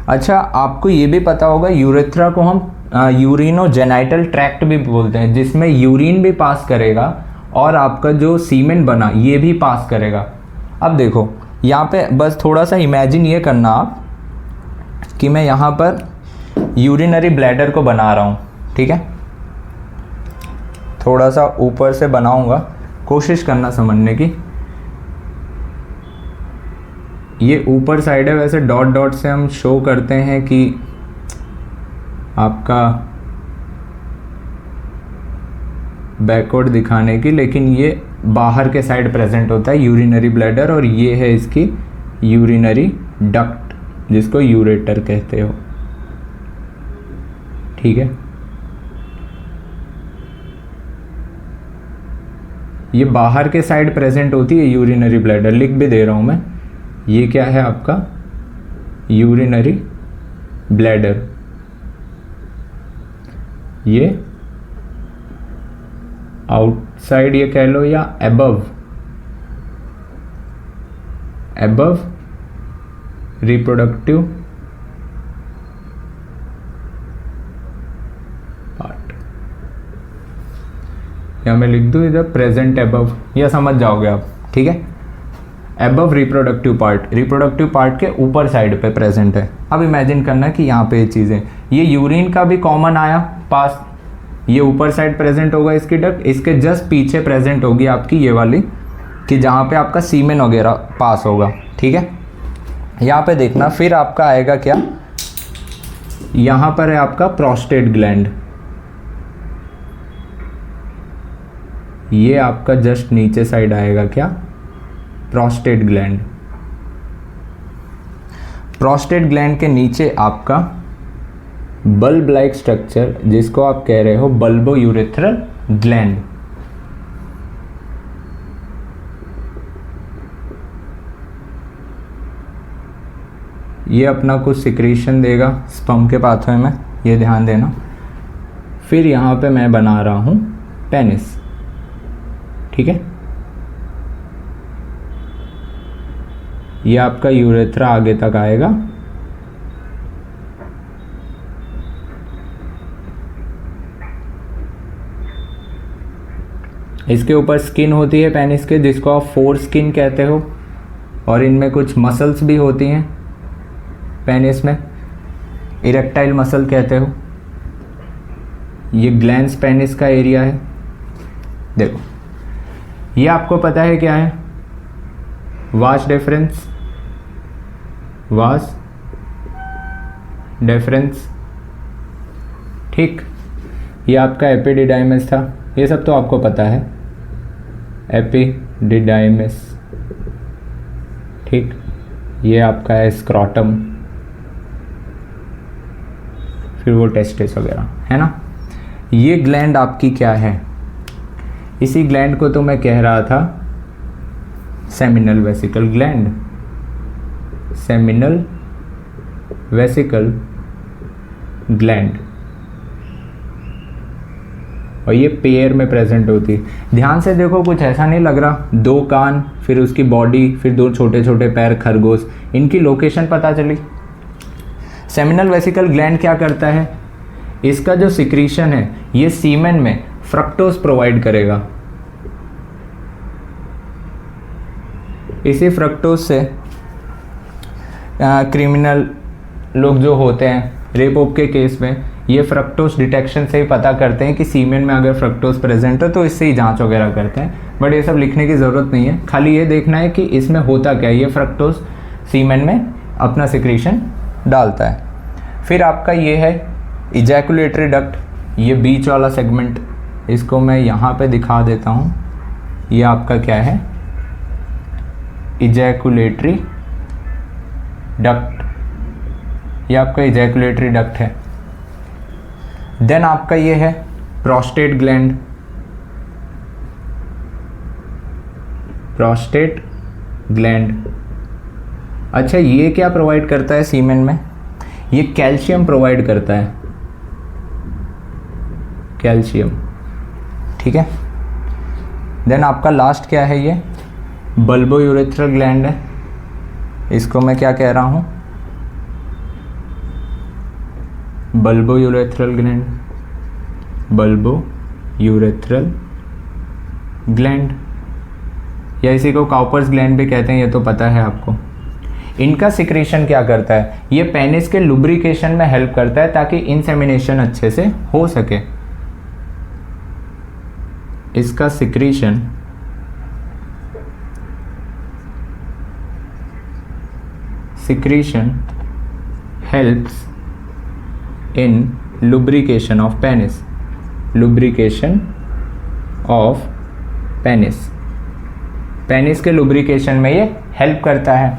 Speaker 1: अच्छा, आपको ये भी पता होगा यूरेथ्रा को हम यूरिनोजेनाइटल ट्रैक्ट भी बोलते हैं, जिसमें यूरिन भी पास करेगा और आपका जो सीमेन बना ये भी पास करेगा। अब देखो यहाँ पे बस थोड़ा सा इमेजिन ये करना आप कि मैं यहाँ पर यूरिनरी ब्लैडर को बना रहा हूँ। ठीक है, थोड़ा सा ऊपर से बनाऊंगा, कोशिश करना समझने की। ये ऊपर साइड है, वैसे डॉट डॉट से हम शो करते हैं कि आपका बैकवर्ड दिखाने की, लेकिन ये बाहर के साइड प्रेजेंट होता है यूरिनरी ब्लैडर। और ये है इसकी यूरिनरी डक्ट जिसको यूरेटर कहते हो। ठीक है, ये बाहर के साइड प्रेजेंट होती है यूरिनरी ब्लैडर। लिख भी दे रहा हूं मैं, ये क्या है आपका यूरिनरी ब्लैडर। ये आउटसाइड ये कह लो या एबव रिप्रोडक्टिव पार्ट, या मैं लिख दूं इधर प्रेजेंट एबव, या समझ जाओगे आप। ठीक है, एबव रिप्रोडक्टिव पार्ट के ऊपर साइड पे प्रेजेंट है। अब इमेजिन करना कि यहाँ पे ये चीज़ें, ये यूरिन का भी कॉमन आया पास, ये ऊपर साइड प्रेजेंट होगा इसकी डक्ट, इसके जस्ट पीछे प्रेजेंट होगी आपकी ये वाली, कि जहाँ पे आपका सीमेन वगैरह पास होगा। ठीक है, यहाँ पे देखना, फिर आपका आएगा क्या, यहाँ पर है आपका प्रोस्टेट ग्लैंड। ये आपका जस्ट नीचे साइड आएगा क्या, प्रोस्टेट ग्लैंड। प्रोस्टेट ग्लैंड के नीचे आपका बल्ब लाइक स्ट्रक्चर जिसको आप कह रहे हो बल्बो यूरेथ्रल ग्लैंड। ये अपना कुछ सिक्रीशन देगा स्पर्म के पाथवे में, ये ध्यान देना। फिर यहाँ पे मैं बना रहा हूँ पेनिस। ठीक है, ये आपका यूरेथ्रा आगे तक आएगा। इसके ऊपर स्किन होती है पेनिस के, जिसको आप फोर स्किन कहते हो, और इनमें कुछ मसल्स भी होती हैं पेनिस में, इरेक्टाइल मसल कहते हो। ये ग्लैंड्स पेनिस का एरिया है। देखो ये आपको पता है क्या है, वास डिफरेंस, वास डिफरेंस, ठीक। ये आपका एपिडिडाइमिस था, ये सब तो आपको पता है, एपिडिडाइमिस, ठीक। ये आपका है स्क्रॉटम, फिर वो टेस्टिस वगैरह, है ना। ये ग्लैंड आपकी क्या है, इसी ग्लैंड को तो मैं कह रहा था seminal vesicle gland, seminal vesicle gland, और ये पेयर में प्रेजेंट होती है। ध्यान से देखो, कुछ ऐसा नहीं लग रहा, 2 कान, फिर उसकी बॉडी, फिर 2 छोटे छोटे पैर, खरगोश, इनकी लोकेशन पता चली। सेमिनल वेसिकल ग्लैंड क्या करता है, इसका जो सिक्रीशन है ये सीमेन में फ्रक्टोज प्रोवाइड करेगा। इसी फ्रक्टोज से क्रिमिनल लोग जो होते हैं रेप ओप के केस में, ये फ्रक्टोज डिटेक्शन से ही पता करते हैं कि सीमेन में अगर फ्रक्टोज प्रेजेंट है तो इससे ही जांच वगैरह करते हैं। बट ये सब लिखने की ज़रूरत नहीं है, खाली ये देखना है कि इसमें होता क्या है। ये फ्रक्टोज सीमेन में अपना सिक्रीशन डालता है। फिर आपका ये है इजैकुलेटरी डक्ट, ये बीच वाला सेगमेंट, इसको मैं यहाँ पे दिखा देता हूँ। ये आपका क्या है, इजैकुलेटरी डक्ट, ये आपका इजैकुलेटरी डक्ट है। देन आपका ये है प्रोस्टेट ग्लैंड, प्रोस्टेट ग्लैंड। अच्छा, ये क्या प्रोवाइड करता है सीमेन में, ये कैल्शियम प्रोवाइड करता है, कैल्शियम, ठीक है। देन आपका लास्ट क्या है, ये बल्बो यूरेथ्रल ग्लैंड है, इसको मैं क्या कह रहा हूँ, bulbo urethral gland, bulbo urethral gland, या इसी को काउपर्स ग्लैंड भी कहते हैं, ये तो पता है आपको। इनका सिक्रीशन क्या करता है, ये पेनिस के लुब्रिकेशन में हेल्प करता है ताकि इंसेमिनेशन अच्छे से हो सके। इसका secretion helps in lubrication of penis, lubrication of penis, penis के लुब्रिकेशन में ये हेल्प करता है।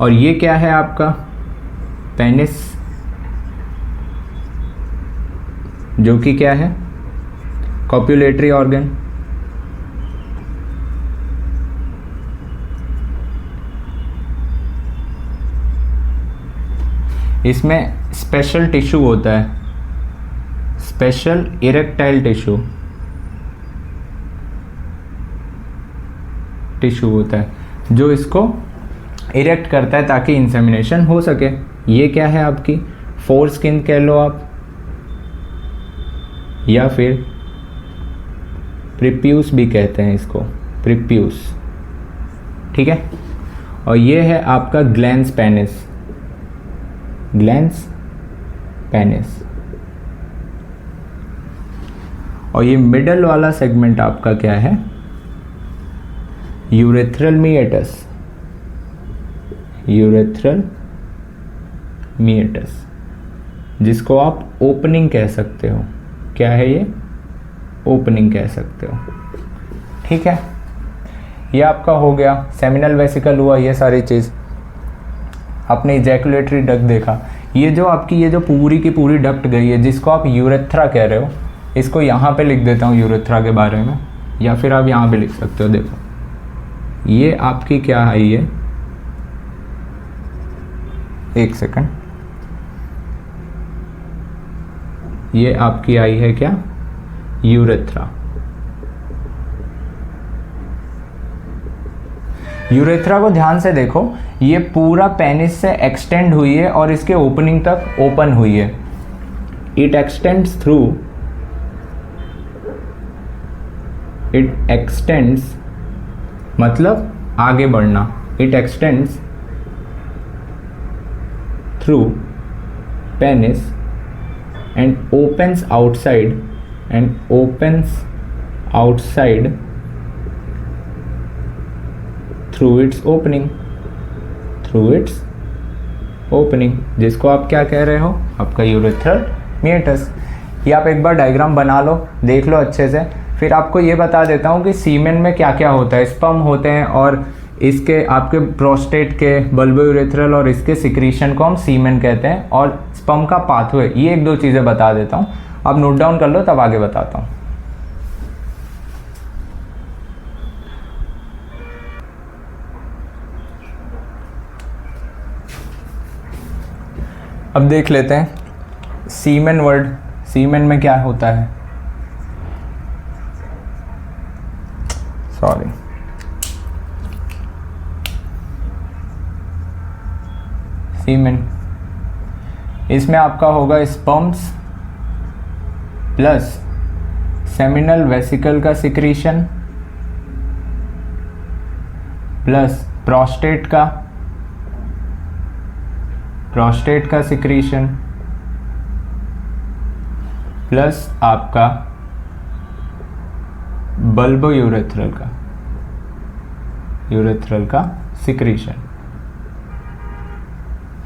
Speaker 1: और ये क्या है आपका पेनिस, जो कि क्या है, कॉप्युलेटरी ऑर्गन। इसमें स्पेशल टिश्यू होता है, स्पेशल इरेक्टाइल टिश्यू होता है जो इसको इरेक्ट करता है ताकि इंसेमिनेशन हो सके। ये क्या है आपकी फोर स्किन कह लो आप, या फिर प्रीप्यूस भी कहते हैं इसको, प्रीप्यूस, ठीक है। और ये है आपका ग्लैंस पेनिस, ग्लैंस पेनिस। और ये मिडल वाला सेगमेंट आपका क्या है, यूरेथ्रल मीएटस, यूरेथ्रल मीएटस, जिसको आप ओपनिंग कह सकते हो। क्या है ये, ओपनिंग कह सकते हो, ठीक है। ये आपका हो गया, सेमिनल वेसिकल हुआ, ये सारी चीज़ आपने इजैकुलेटरी डक्ट देखा। ये जो आपकी ये जो पूरी की पूरी डक्ट गई है, जिसको आप यूरेथ्रा कह रहे हो, इसको यहाँ पे लिख देता हूँ यूरेथ्रा के बारे में, या फिर आप यहाँ पे लिख सकते हो। देखो ये आपकी क्या है, ये एक सेकंड, ये आपकी आई है क्या, यूरेथ्रा। यूरेथ्रा को ध्यान से देखो, ये पूरा पेनिस से एक्सटेंड हुई है और इसके ओपनिंग तक ओपन हुई है। It extends through it extends मतलब आगे बढ़ना, it extends through penis and opens outside through its opening जिसको आप क्या कह रहे हो, आपका यूरेथ्रल मीएटस। ये आप एक बार डायग्राम बना लो, देख लो अच्छे से। फिर आपको ये बता देता हूँ कि सीमेन में क्या क्या होता है। स्पर्म होते हैं और इसके आपके प्रोस्टेट के बल्बो यूरेथ्रल और इसके सिक्रीशन को हम सीमेन कहते हैं, और स्पर्म का पाथवे, ये एक दो चीज़ें बता देता हूँ, आप नोट डाउन कर लो तब आगे बताता हूँ। अब देख लेते हैं सीमेन वर्ड, सीमेन में क्या होता है। सॉरी, सीमेन, इसमें आपका होगा स्पर्म्स प्लस सेमिनल वेसिकल का सिक्रीशन प्लस प्रोस्टेट का सिक्रीशन प्लस आपका बल्बो यूरेथ्रल का सिक्रीशन।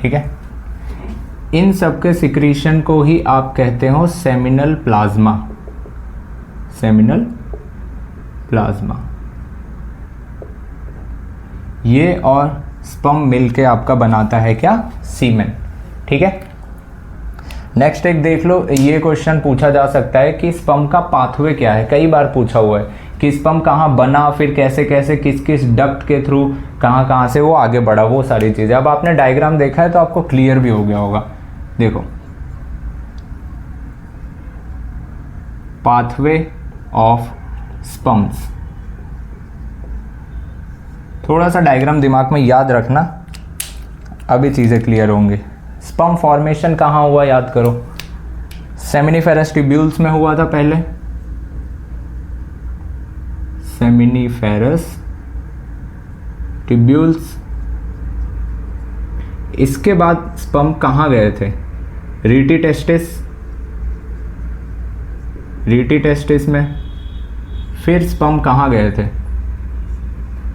Speaker 1: ठीक है, इन सब के सिक्रीशन को ही आप कहते हो सेमिनल प्लाज्मा। ये और स्पर्म मिलके आपका बनाता है क्या, सीमेन। ठीक है, नेक्स्ट एक देख लो, ये क्वेश्चन पूछा जा सकता है कि स्पर्म का पाथवे क्या है। कई बार पूछा हुआ है कि स्पर्म कहाँ बना, फिर कैसे कैसे किस किस डक्ट के थ्रू कहाँ से वो आगे बढ़ा, वो सारी चीज़ें। अब आपने डायग्राम देखा है तो आपको क्लियर भी हो गया होगा। देखो, पाथवे ऑफ स्पर्म्स, थोड़ा सा डायग्राम दिमाग में याद रखना, अभी चीज़ें क्लियर होंगी। स्पर्म फॉर्मेशन कहाँ हुआ याद करो, सेमिनिफेरस ट्यूब्यूल्स में हुआ था पहले, सेमिनिफेरस ट्यूब्यूल्स। इसके बाद स्पर्म कहाँ गए थे, रीटी टेस्टिस में। फिर स्पर्म कहाँ गए थे,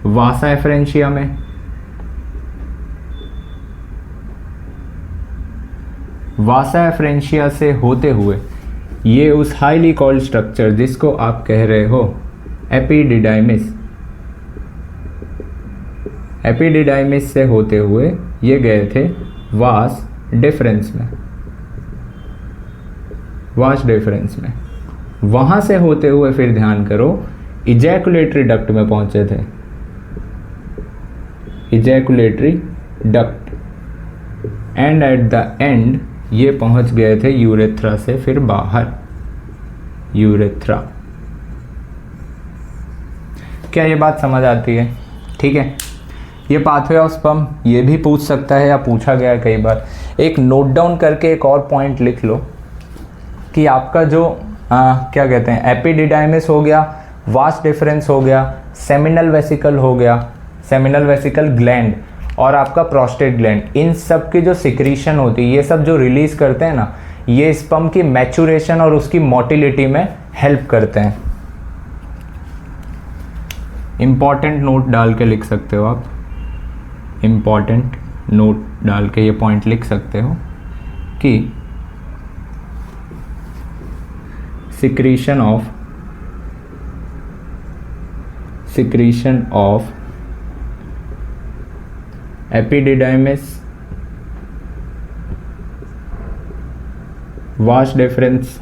Speaker 1: वासा एफरेंशिया में। वासा एफरेंशिया से होते हुए ये उस हाईली कॉल्ड स्ट्रक्चर जिसको आप कह रहे हो एपिडिडाइमिस से होते हुए ये गए थे वास डिफरेंस में। वहाँ से होते हुए फिर ध्यान करो इजैकुलेटरी डक्ट में पहुँचे थे, ejaculatory duct, and at the end ये पहुँच गए थे यूरेथ्रा से फिर बाहर, यूरेथ्रा। क्या ये बात समझ आती है? ठीक है, ये पाथवे ऑफ स्पर्म ये भी पूछ सकता है या पूछा गया है कई बार। एक नोट डाउन करके एक और पॉइंट लिख लो कि आपका जो क्या कहते हैं, एपिडिडाइमिस हो गया, वास डिफरेंस हो गया, सेमिनल वेसिकल हो गया, सेमिनल वेसिकल ग्लैंड और आपका प्रोस्टेट ग्लैंड, इन सब की जो सिक्रीशन होती है, ये सब जो रिलीज करते हैं ना, ये स्पर्म की मैच्योरेशन और उसकी मोटिलिटी में हेल्प करते हैं। इम्पॉर्टेंट नोट डाल के लिख सकते हो आप, इम्पॉर्टेंट नोट डाल के ये पॉइंट लिख सकते हो कि secretion of epididymis, vas deferens,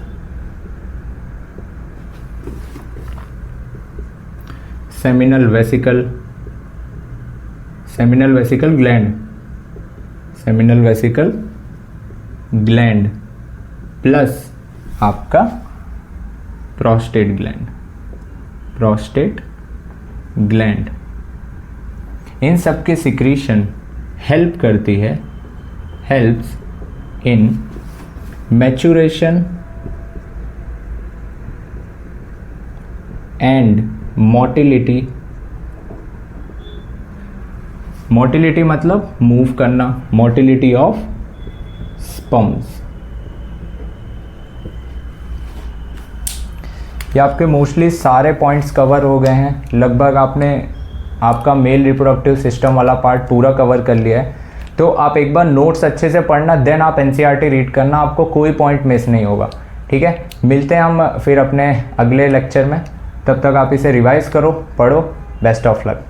Speaker 1: seminal vesicle gland plus आपका प्रोस्टेट ग्लैंड, इन सब के सिक्रीशन हेल्प करती है, helps in maturation and motility, motility मतलब मूव करना, मोटिलिटी ऑफ स्पर्म्स। ये आपके मोस्टली सारे पॉइंट्स कवर हो गए हैं, लगभग आपने आपका मेल रिप्रोडक्टिव सिस्टम वाला पार्ट पूरा कवर कर लिया है। तो आप एक बार नोट्स अच्छे से पढ़ना, देन आप एनसीईआरटी रीड करना, आपको कोई पॉइंट मिस नहीं होगा। ठीक है, मिलते हैं हम फिर अपने अगले लेक्चर में, तब तक आप इसे रिवाइज करो, पढ़ो। Best of luck.